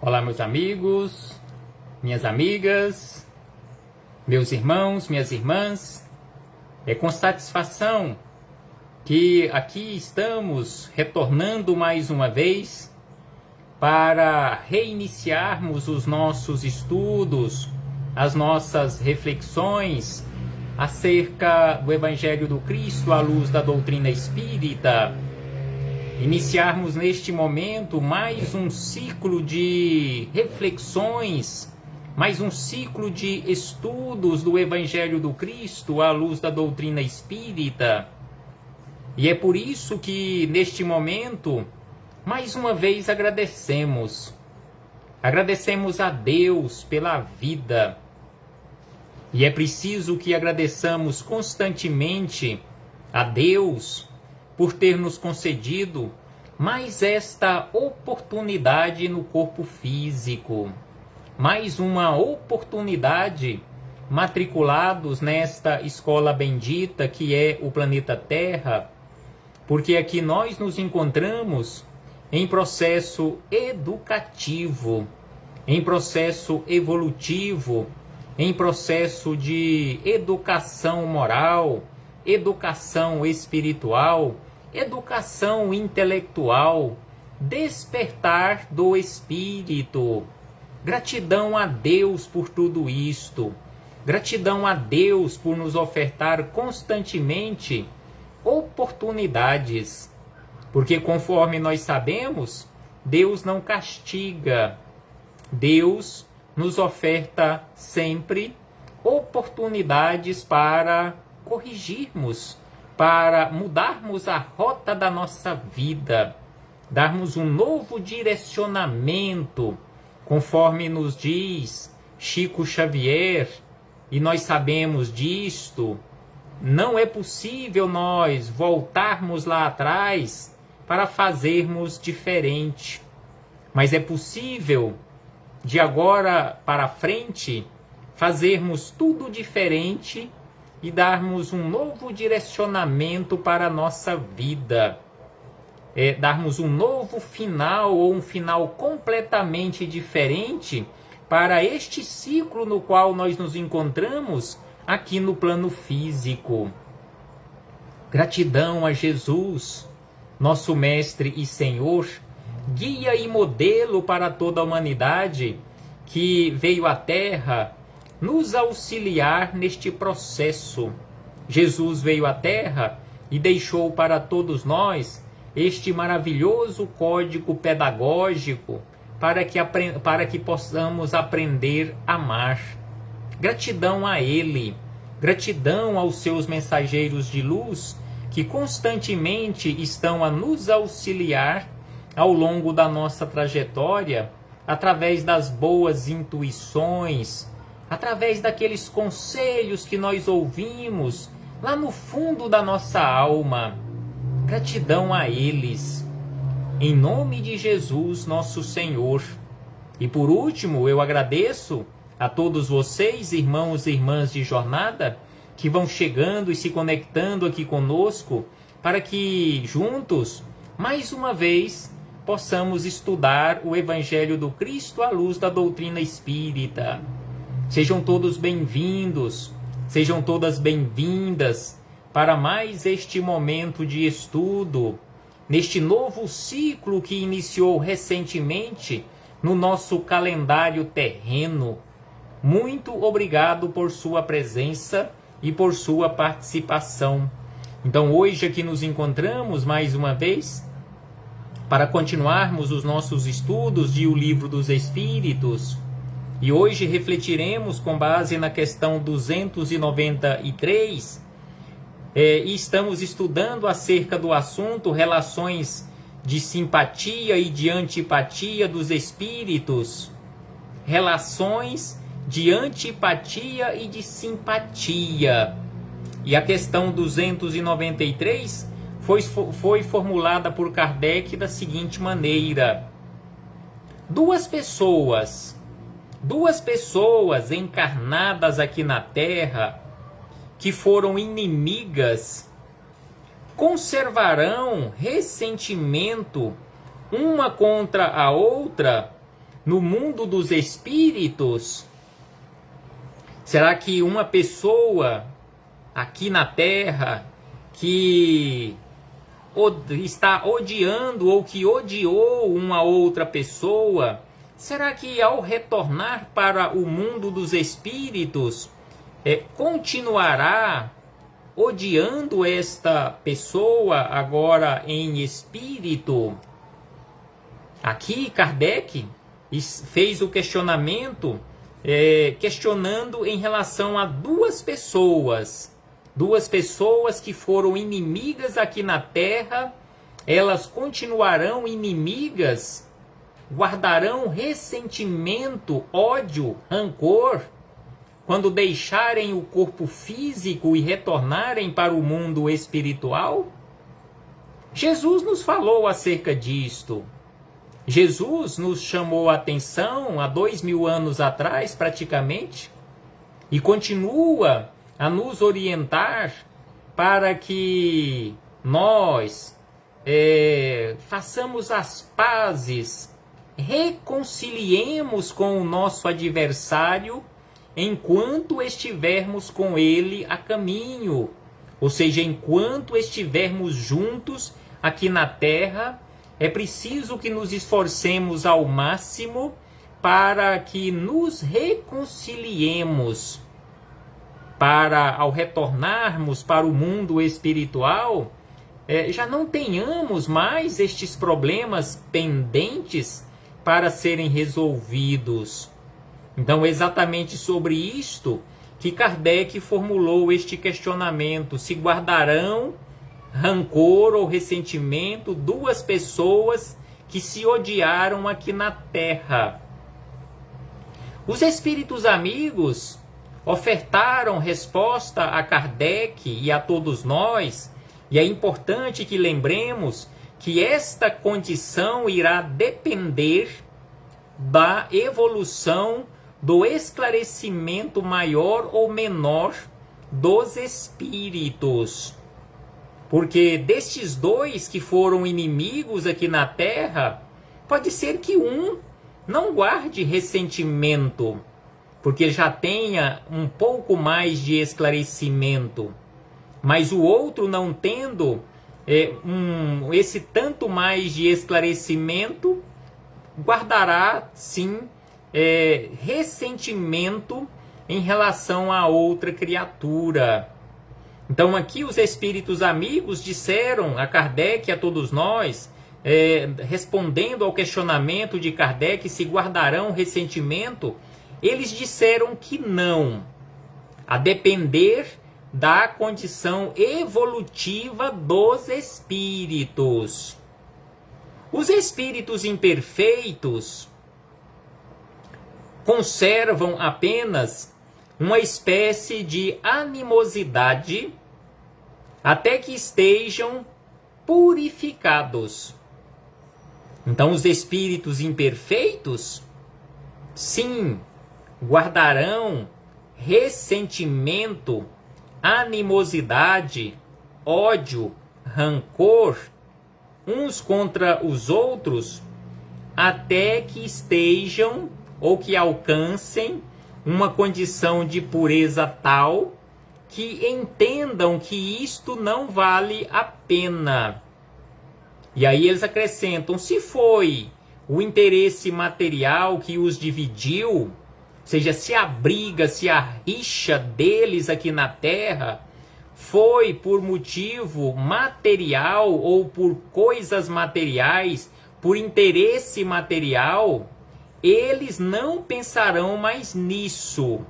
Olá, meus amigos, minhas amigas, meus irmãos, minhas irmãs. É com satisfação que aqui estamos retornando mais uma vez para reiniciarmos os nossos estudos, as nossas reflexões acerca do Evangelho do Cristo à luz da doutrina espírita. Iniciarmos neste momento mais um ciclo de reflexões, mais um ciclo de estudos do Evangelho do Cristo à luz da doutrina espírita. E é por isso que neste momento, mais uma vez agradecemos a Deus pela vida. E é preciso que agradeçamos constantemente a Deus por ter nos concedido mais esta oportunidade no corpo físico, mais uma oportunidade matriculados nesta escola bendita que é o planeta Terra, porque aqui nós nos encontramos em processo educativo, em processo evolutivo, em processo de educação moral, educação espiritual, educação intelectual, despertar do espírito. Gratidão a Deus por tudo isto. Gratidão a Deus por nos ofertar constantemente oportunidades. Porque conforme nós sabemos, Deus não castiga. Deus nos oferta sempre oportunidades para corrigirmos, para mudarmos a rota da nossa vida, darmos um novo direcionamento, conforme nos diz Chico Xavier, e nós sabemos disto. Não é possível nós voltarmos lá atrás para fazermos diferente, mas é possível, de agora para frente, fazermos tudo diferente e darmos um novo direcionamento para a nossa vida. Darmos um novo final ou um final completamente diferente para este ciclo no qual nós nos encontramos aqui no plano físico. Gratidão a Jesus, nosso Mestre e Senhor, guia e modelo para toda a humanidade que veio à Terra nos auxiliar neste processo. Jesus veio à Terra e deixou para todos nós este maravilhoso código pedagógico para que possamos aprender a amar. Gratidão a Ele, gratidão aos seus mensageiros de luz que constantemente estão a nos auxiliar ao longo da nossa trajetória, através das boas intuições, através daqueles conselhos que nós ouvimos lá no fundo da nossa alma. Gratidão a eles, em nome de Jesus, nosso Senhor. E por último, eu agradeço a todos vocês, irmãos e irmãs de jornada, que vão chegando e se conectando aqui conosco, para que juntos, mais uma vez, possamos estudar o Evangelho do Cristo à luz da doutrina espírita. Sejam todos bem-vindos, sejam todas bem-vindas para mais este momento de estudo, neste novo ciclo que iniciou recentemente no nosso calendário terreno. Muito obrigado por sua presença e por sua participação. Então hoje aqui nos encontramos mais uma vez para continuarmos os nossos estudos de O Livro dos Espíritos. E hoje refletiremos com base na questão 293, e estamos estudando acerca do assunto relações de simpatia e de antipatia dos espíritos. Relações de antipatia e de simpatia. E a questão 293 foi formulada por Kardec da seguinte maneira: duas pessoas encarnadas aqui na Terra que foram inimigas conservarão ressentimento uma contra a outra no mundo dos espíritos, será que uma pessoa aqui na Terra que está odiando ou que odiou uma outra pessoa, será que ao retornar para o mundo dos espíritos, continuará odiando esta pessoa agora em espírito? Aqui Kardec fez o questionamento, questionando em relação a duas pessoas que foram inimigas aqui na Terra. Elas continuarão inimigas, guardarão ressentimento, ódio, rancor, quando deixarem o corpo físico e retornarem para o mundo espiritual? Jesus nos falou acerca disto. Jesus nos chamou a atenção há 2000 anos atrás, praticamente, e continua a nos orientar para que nós façamos as pazes, reconciliemos com o nosso adversário enquanto estivermos com ele a caminho, ou seja, enquanto estivermos juntos aqui na Terra, é preciso que nos esforcemos ao máximo para que nos reconciliemos, para ao retornarmos para o mundo espiritual, já não tenhamos mais estes problemas pendentes para serem resolvidos. Então, exatamente sobre isto que Kardec formulou este questionamento: se guardarão rancor ou ressentimento duas pessoas que se odiaram aqui na Terra? Os espíritos amigos ofertaram resposta a Kardec e a todos nós, e é importante que lembremos que esta condição irá depender da evolução, do esclarecimento maior ou menor dos espíritos. Porque destes dois que foram inimigos aqui na Terra, pode ser que um não guarde ressentimento, porque já tenha um pouco mais de esclarecimento, mas o outro, não tendo esse tanto mais de esclarecimento, guardará sim ressentimento em relação a outra criatura. Então aqui os espíritos amigos disseram a Kardec e a todos nós, respondendo ao questionamento de Kardec se guardarão ressentimento, eles disseram que não, a depender da condição evolutiva dos espíritos. Os espíritos imperfeitos conservam apenas uma espécie de animosidade até que estejam purificados. Então, os espíritos imperfeitos, sim, guardarão ressentimento, animosidade, ódio, rancor uns contra os outros, até que estejam ou que alcancem uma condição de pureza tal que entendam que isto não vale a pena. E aí eles acrescentam: se foi o interesse material que os dividiu, ou seja, se a briga, se a rixa deles aqui na Terra foi por motivo material ou por coisas materiais, por interesse material, eles não pensarão mais nisso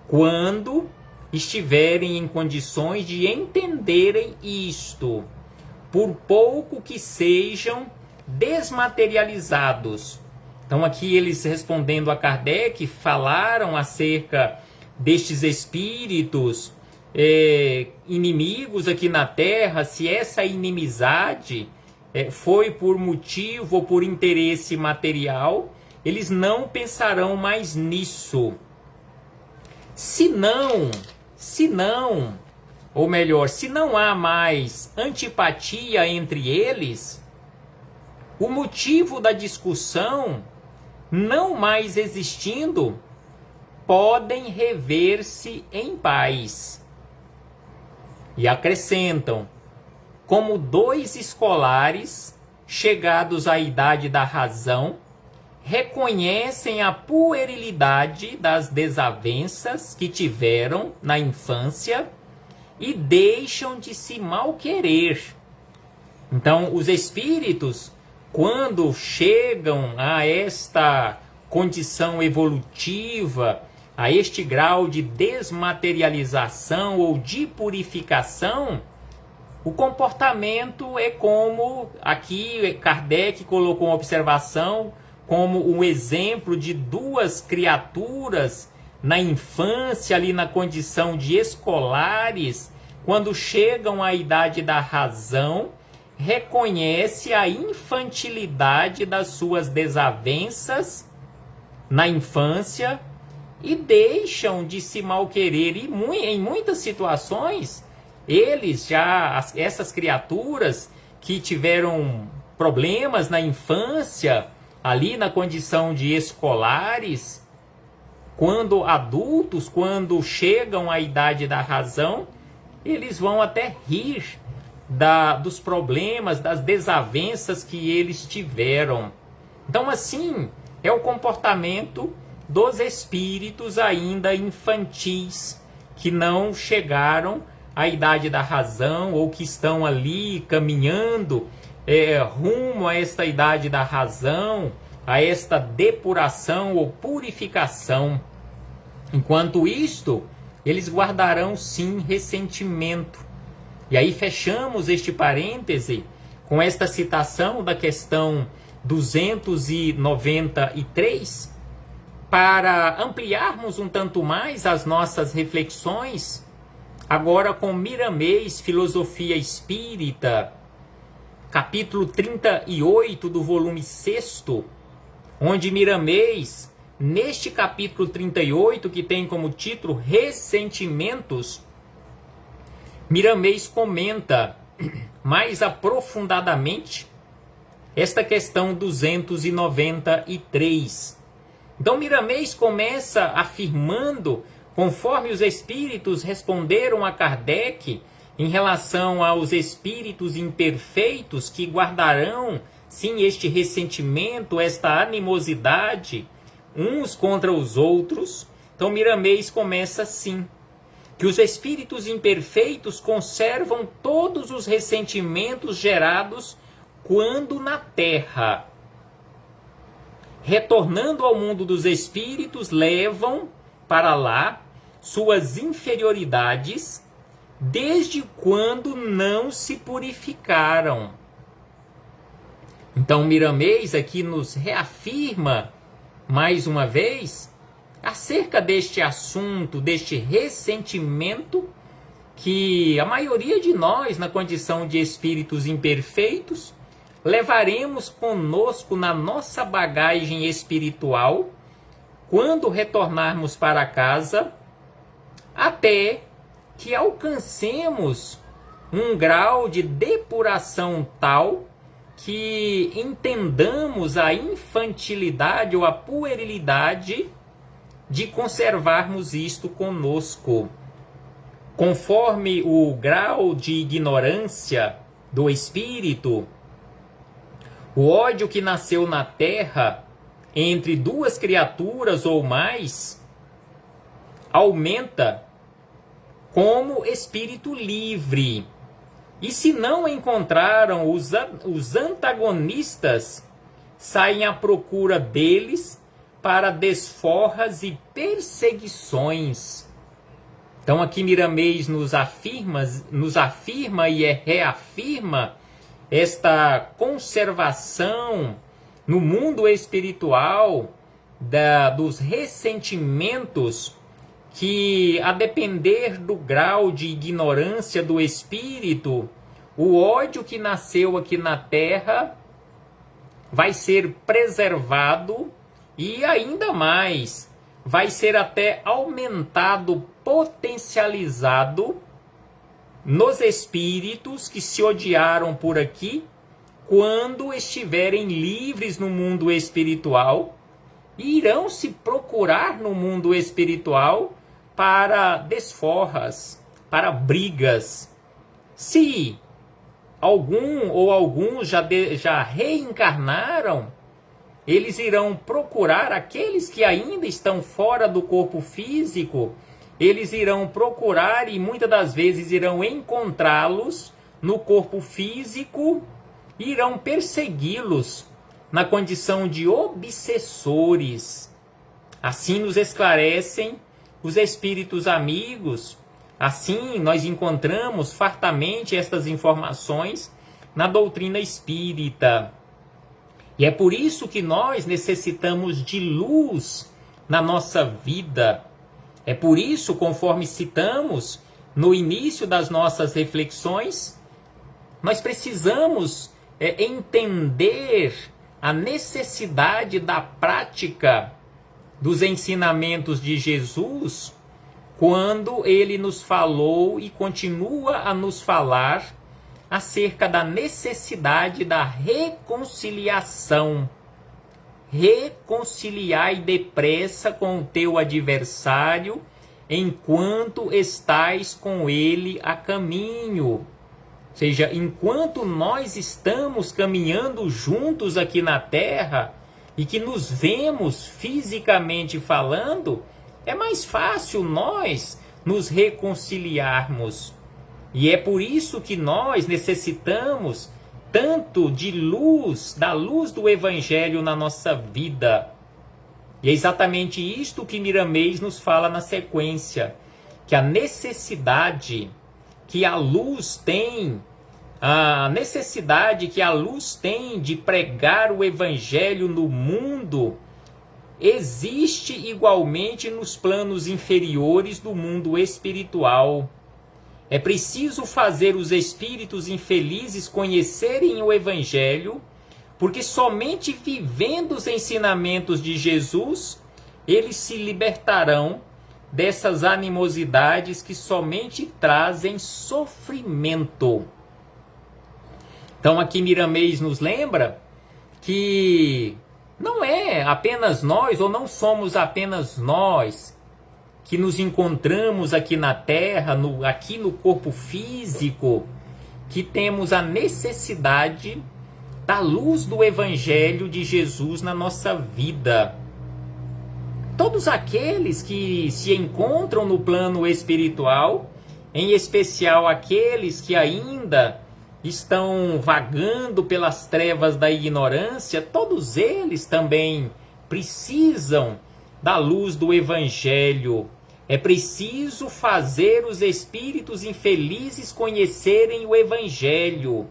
quando estiverem em condições de entenderem isto, por pouco que sejam desmaterializados. Então aqui eles, respondendo a Kardec, falaram acerca destes espíritos inimigos aqui na Terra, se essa inimizade foi por motivo ou por interesse material, eles não pensarão mais nisso. Se não, ou melhor, se não há mais antipatia entre eles, o motivo da discussão não mais existindo, podem rever-se em paz. E acrescentam, como dois escolares, chegados à idade da razão, reconhecem a puerilidade das desavenças que tiveram na infância e deixam de se malquerer. Então, os espíritos, quando chegam a esta condição evolutiva, a este grau de desmaterialização ou de purificação, o comportamento é como, aqui Kardec colocou uma observação, como um exemplo de duas criaturas na infância, ali na condição de escolares, quando chegam à idade da razão, reconhece a infantilidade das suas desavenças na infância e deixam de se malquerer. E em muitas situações, essas criaturas que tiveram problemas na infância, ali na condição de escolares, quando adultos, quando chegam à idade da razão, eles vão até rir dos problemas, das desavenças que eles tiveram. Então, assim, é o comportamento dos espíritos ainda infantis, que não chegaram à idade da razão, ou que estão ali caminhando rumo a esta idade da razão, a esta depuração ou purificação. Enquanto isto, eles guardarão sim ressentimento. E aí fechamos este parêntese com esta citação da questão 293, para ampliarmos um tanto mais as nossas reflexões, agora com Miramês, Filosofia Espírita, capítulo 38 do volume 6º, onde Miramês, neste capítulo 38, que tem como título Ressentimentos, Miramês comenta mais aprofundadamente esta questão 293. Então Miramês começa afirmando, conforme os espíritos responderam a Kardec, em relação aos espíritos imperfeitos que guardarão, sim, este ressentimento, esta animosidade, uns contra os outros. Então Miramês começa assim, que os espíritos imperfeitos conservam todos os ressentimentos gerados quando na Terra. Retornando ao mundo dos espíritos, levam para lá suas inferioridades, desde quando não se purificaram. Então Miramês aqui nos reafirma, mais uma vez, acerca deste assunto, deste ressentimento, que a maioria de nós, na condição de espíritos imperfeitos, levaremos conosco na nossa bagagem espiritual, quando retornarmos para casa, até que alcancemos um grau de depuração tal que entendamos a infantilidade ou a puerilidade de conservarmos isto conosco. Conforme o grau de ignorância do espírito, o ódio que nasceu na terra entre duas criaturas ou mais aumenta como espírito livre. E se não encontraram os antagonistas, saem à procura deles para desforras e perseguições. Então aqui Miramês nos afirma e reafirma esta conservação no mundo espiritual dos ressentimentos que, a depender do grau de ignorância do espírito, o ódio que nasceu aqui na Terra vai ser preservado e ainda mais, vai ser até aumentado, potencializado nos espíritos que se odiaram por aqui, quando estiverem livres no mundo espiritual irão se procurar no mundo espiritual para desforras, para brigas. Se algum ou alguns já reencarnaram, eles irão procurar aqueles que ainda estão fora do corpo físico, eles irão procurar e muitas das vezes irão encontrá-los no corpo físico e irão persegui-los na condição de obsessores. Assim nos esclarecem os espíritos amigos. Assim nós encontramos fartamente estas informações na doutrina espírita. E é por isso que nós necessitamos de luz na nossa vida. É por isso, conforme citamos no início das nossas reflexões, nós precisamos entender a necessidade da prática dos ensinamentos de Jesus, quando ele nos falou e continua a nos falar acerca da necessidade da reconciliação. Reconciliai depressa com o teu adversário, enquanto estais com ele a caminho. Ou seja, enquanto nós estamos caminhando juntos aqui na Terra, e que nos vemos fisicamente falando, é mais fácil nós nos reconciliarmos. E é por isso que nós necessitamos tanto de luz, da luz do Evangelho na nossa vida. E é exatamente isto que Miramês nos fala na sequência, que a necessidade que a luz tem, de pregar o Evangelho no mundo, existe igualmente nos planos inferiores do mundo espiritual. É preciso fazer os espíritos infelizes conhecerem o Evangelho, porque somente vivendo os ensinamentos de Jesus, eles se libertarão dessas animosidades que somente trazem sofrimento. Então aqui Miramês nos lembra que não é apenas nós, ou não somos apenas nós, que nos encontramos aqui na Terra, aqui no corpo físico, que temos a necessidade da luz do Evangelho de Jesus na nossa vida. Todos aqueles que se encontram no plano espiritual, em especial aqueles que ainda estão vagando pelas trevas da ignorância, todos eles também precisam da luz do Evangelho. É preciso fazer os espíritos infelizes conhecerem o Evangelho,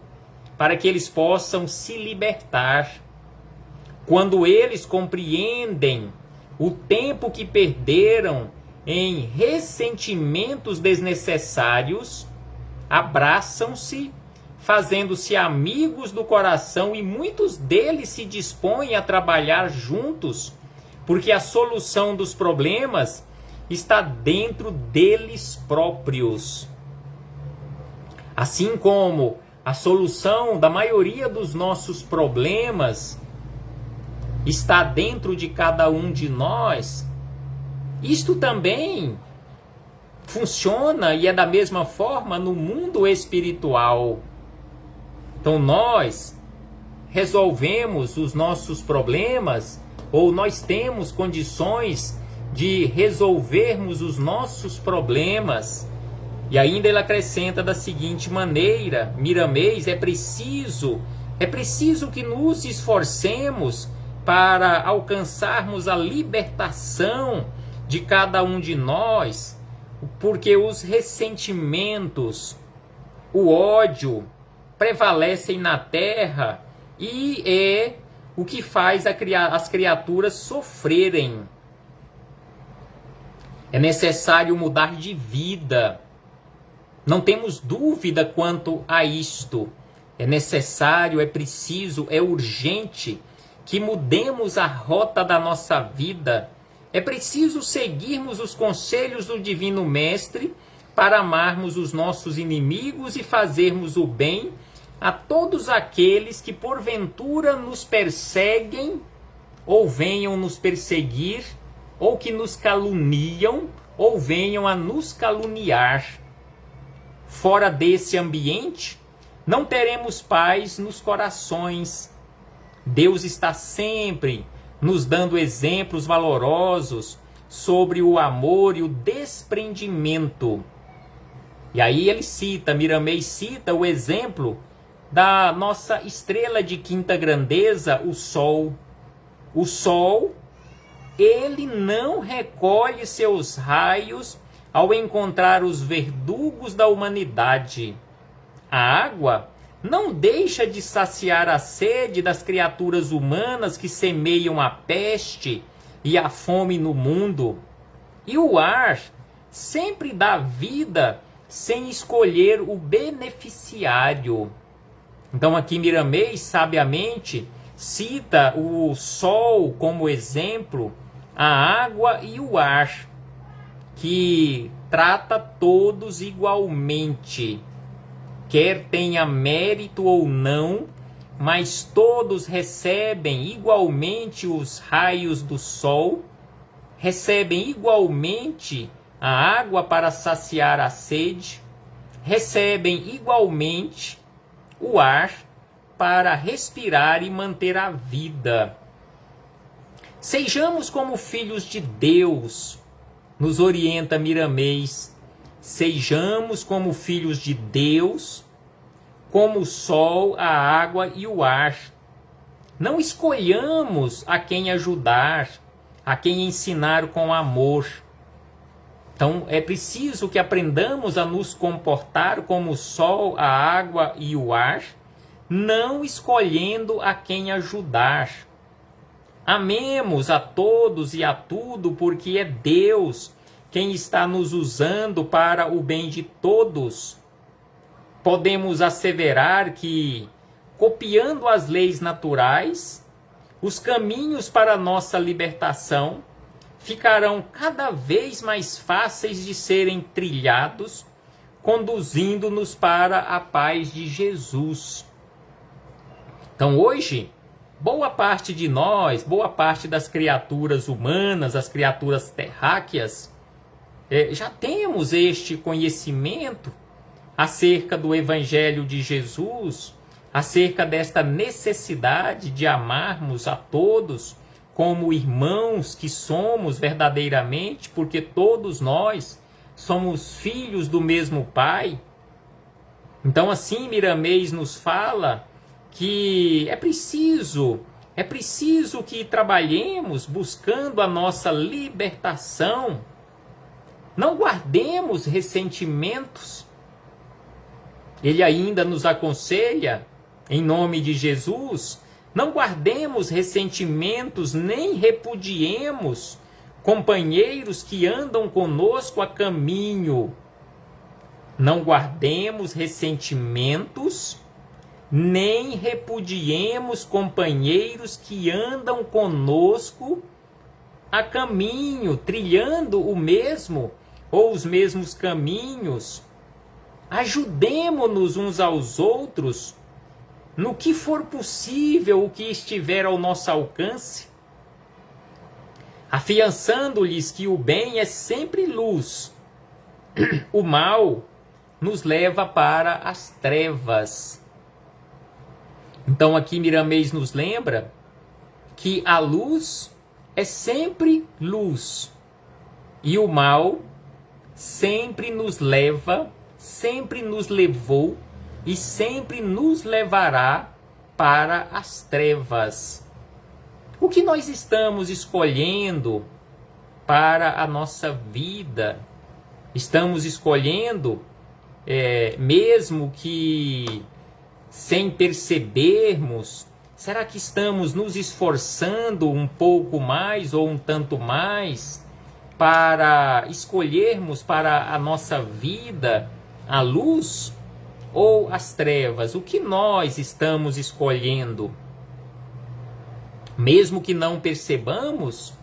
para que eles possam se libertar. Quando eles compreendem o tempo que perderam em ressentimentos desnecessários, abraçam-se, fazendo-se amigos do coração, e muitos deles se dispõem a trabalhar juntos, porque a solução dos problemas está dentro deles próprios. Assim como a solução da maioria dos nossos problemas está dentro de cada um de nós, isto também funciona e é da mesma forma no mundo espiritual. Então nós resolvemos os nossos problemas, ou nós temos condições de resolvermos os nossos problemas. E ainda ele acrescenta da seguinte maneira, Miramês, é preciso que nos esforcemos para alcançarmos a libertação de cada um de nós, porque os ressentimentos, o ódio prevalecem na Terra e é o que faz as criaturas sofrerem. É necessário mudar de vida. Não temos dúvida quanto a isto. É necessário, é preciso, é urgente que mudemos a rota da nossa vida. É preciso seguirmos os conselhos do Divino Mestre para amarmos os nossos inimigos e fazermos o bem a todos aqueles que porventura nos perseguem ou venham nos perseguir, ou que nos caluniam, ou venham a nos caluniar. Fora desse ambiente, não teremos paz nos corações. Deus está sempre nos dando exemplos valorosos sobre o amor e o desprendimento. E aí ele cita, Miramês cita o exemplo da nossa estrela de quinta grandeza, o Sol. O Sol, ele não recolhe seus raios ao encontrar os verdugos da humanidade. A água não deixa de saciar a sede das criaturas humanas que semeiam a peste e a fome no mundo. E o ar sempre dá vida sem escolher o beneficiário. Então aqui Miramês sabiamente cita o sol como exemplo, a água e o ar, que trata todos igualmente. Quer tenha mérito ou não, mas todos recebem igualmente os raios do sol, recebem igualmente a água para saciar a sede, recebem igualmente o ar para respirar e manter a vida. Sejamos como filhos de Deus, nos orienta Miramês. Sejamos como filhos de Deus, como o sol, a água e o ar. Não escolhamos a quem ajudar, a quem ensinar com amor. Então é preciso que aprendamos a nos comportar como o sol, a água e o ar, não escolhendo a quem ajudar. Amemos a todos e a tudo, porque é Deus quem está nos usando para o bem de todos. Podemos asseverar que, copiando as leis naturais, os caminhos para a nossa libertação ficarão cada vez mais fáceis de serem trilhados, conduzindo-nos para a paz de Jesus. Então hoje, boa parte de nós, boa parte das criaturas humanas, as criaturas terráqueas, já temos este conhecimento acerca do Evangelho de Jesus, acerca desta necessidade de amarmos a todos como irmãos que somos verdadeiramente, porque todos nós somos filhos do mesmo Pai. Então assim Miramês nos fala que é preciso que trabalhemos buscando a nossa libertação. Não guardemos ressentimentos. Ele ainda nos aconselha, em nome de Jesus, não guardemos ressentimentos, nem repudiemos companheiros que andam conosco a caminho. Não guardemos ressentimentos, nem repudiemos companheiros que andam conosco a caminho, trilhando o mesmo ou os mesmos caminhos. Ajudemo-nos uns aos outros no que for possível, o que estiver ao nosso alcance, afiançando-lhes que o bem é sempre luz, o mal nos leva para as trevas. Então aqui Miramês nos lembra que a luz é sempre luz e o mal sempre nos leva, sempre nos levou e sempre nos levará para as trevas. O que nós estamos escolhendo para a nossa vida? Estamos escolhendo, mesmo que sem percebermos, será que estamos nos esforçando um pouco mais ou um tanto mais para escolhermos para a nossa vida a luz ou as trevas? O que nós estamos escolhendo? Mesmo que não percebamos,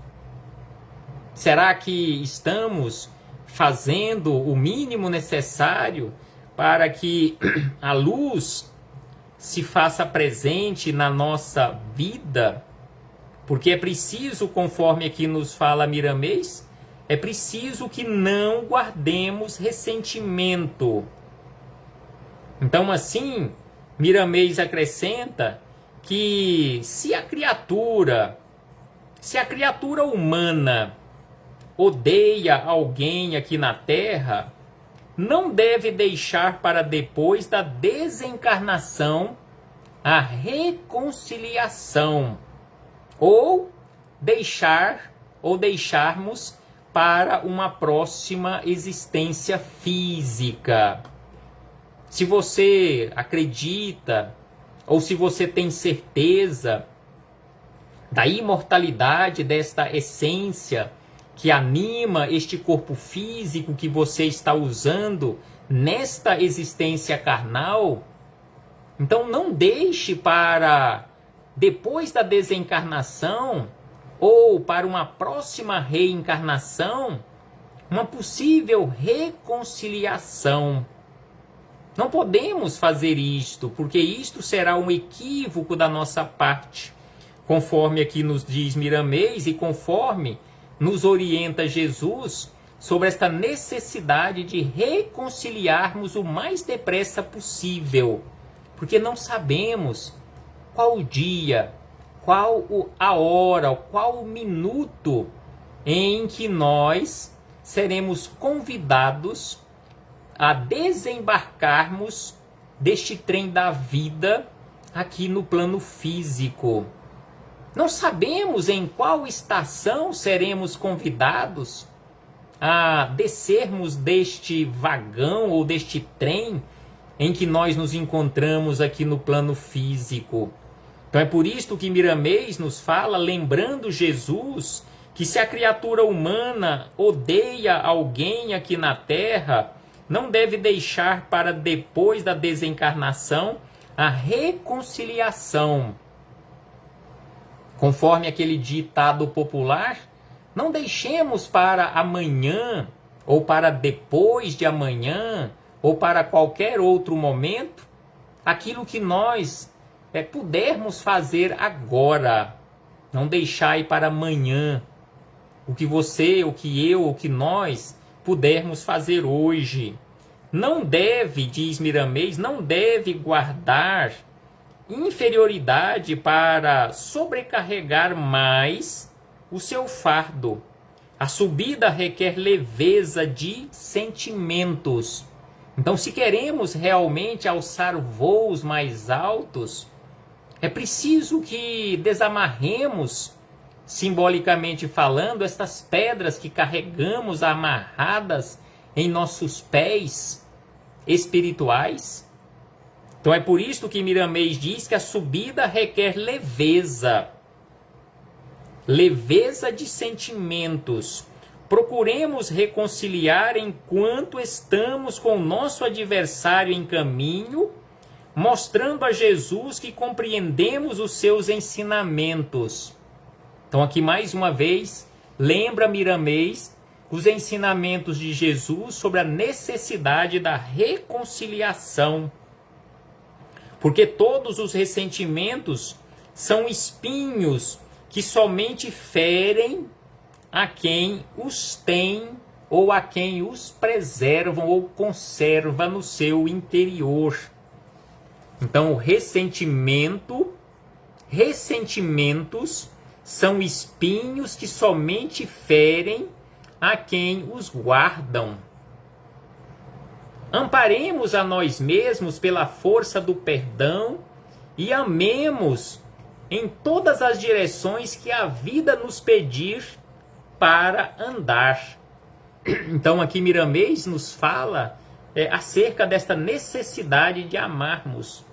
será que estamos fazendo o mínimo necessário para que a luz se faça presente na nossa vida? Porque é preciso, conforme aqui nos fala Miramês, é preciso que não guardemos ressentimento. Então, assim, Miramês acrescenta que se a criatura humana odeia alguém aqui na Terra, não deve deixar para depois da desencarnação a reconciliação, ou deixarmos para uma próxima existência física. Se você acredita, ou se você tem certeza da imortalidade desta essência que anima este corpo físico que você está usando nesta existência carnal, então não deixe para depois da desencarnação ou para uma próxima reencarnação uma possível reconciliação. Não podemos fazer isto, porque isto será um equívoco da nossa parte, conforme aqui nos diz Miramês e conforme nos orienta Jesus sobre esta necessidade de reconciliarmos o mais depressa possível, porque não sabemos qual o dia, qual a hora, qual o minuto em que nós seremos convidados a desembarcarmos deste trem da vida aqui no plano físico. Não sabemos em qual estação seremos convidados a descermos deste vagão ou deste trem em que nós nos encontramos aqui no plano físico. Então é por isto que Miramês nos fala, lembrando Jesus, que se a criatura humana odeia alguém aqui na Terra, não deve deixar para depois da desencarnação a reconciliação. Conforme aquele ditado popular, não deixemos para amanhã, ou para depois de amanhã, ou para qualquer outro momento, aquilo que nós pudermos fazer agora. Não deixai para amanhã o que você, o que eu, o que nós pudermos fazer hoje. Não deve, diz Miramês, não deve guardar inferioridade para sobrecarregar mais o seu fardo. A subida requer leveza de sentimentos. Então, se queremos realmente alçar voos mais altos, é preciso que desamarremos, simbolicamente falando, estas pedras que carregamos amarradas em nossos pés espirituais. Então é por isso que Miramês diz que a subida requer leveza. Leveza de sentimentos. Procuremos reconciliar enquanto estamos com o nosso adversário em caminho, mostrando a Jesus que compreendemos os seus ensinamentos. Então aqui mais uma vez, lembra Miramês os ensinamentos de Jesus sobre a necessidade da reconciliação. Porque todos os ressentimentos são espinhos que somente ferem a quem os tem ou a quem os preservam ou conserva no seu interior. Então, ressentimentos são espinhos que somente ferem a quem os guardam. Amparemos a nós mesmos pela força do perdão e amemos em todas as direções que a vida nos pedir para andar. Então aqui Miramês nos fala acerca desta necessidade de amarmos.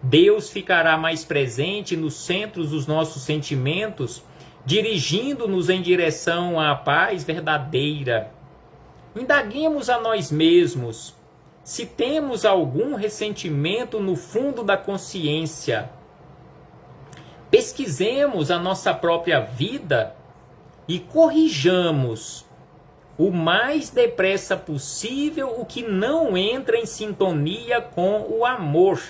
Deus ficará mais presente nos centros dos nossos sentimentos, dirigindo-nos em direção à paz verdadeira. Indaguemos a nós mesmos se temos algum ressentimento no fundo da consciência. Pesquisemos a nossa própria vida e corrijamos o mais depressa possível o que não entra em sintonia com o amor.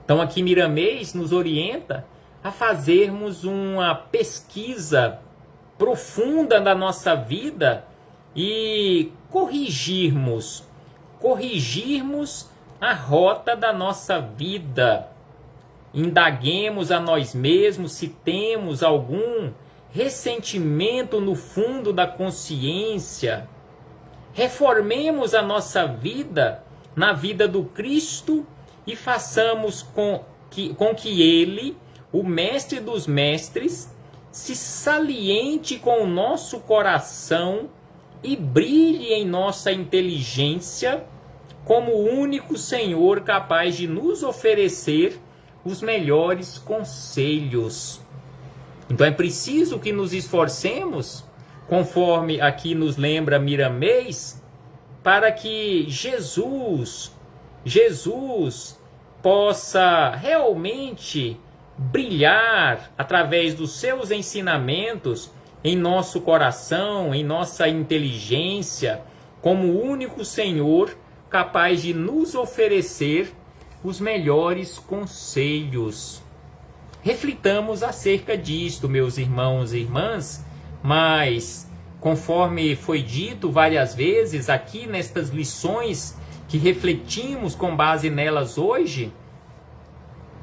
Então aqui Miramês nos orienta a fazermos uma pesquisa profunda da nossa vida e corrigirmos a rota da nossa vida. Indaguemos a nós mesmos se temos algum ressentimento no fundo da consciência. Reformemos a nossa vida na vida do Cristo e façamos com que Ele, o Mestre dos Mestres, se saliente com o nosso coração e brilhe em nossa inteligência como o único Senhor capaz de nos oferecer os melhores conselhos. Então é preciso que nos esforcemos, conforme aqui nos lembra Miramês, para que Jesus possa realmente brilhar através dos seus ensinamentos em nosso coração, em nossa inteligência, como o único Senhor capaz de nos oferecer os melhores conselhos. Reflitamos acerca disto, meus irmãos e irmãs, mas conforme foi dito várias vezes aqui nestas lições que refletimos com base nelas hoje,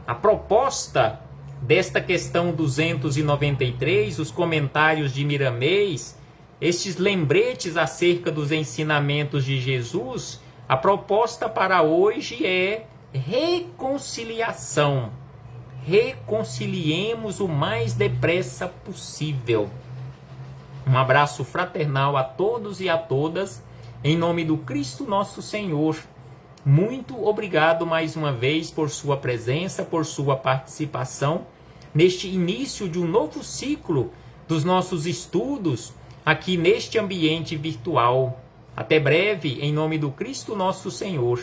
a proposta desta questão 293, os comentários de Miramês, estes lembretes acerca dos ensinamentos de Jesus, a proposta para hoje é reconciliação. Reconciliemos o mais depressa possível. Um abraço fraternal a todos e a todas, em nome do Cristo nosso Senhor. Muito obrigado mais uma vez por sua presença, por sua participação neste início de um novo ciclo dos nossos estudos aqui neste ambiente virtual. Até breve, em nome do Cristo nosso Senhor.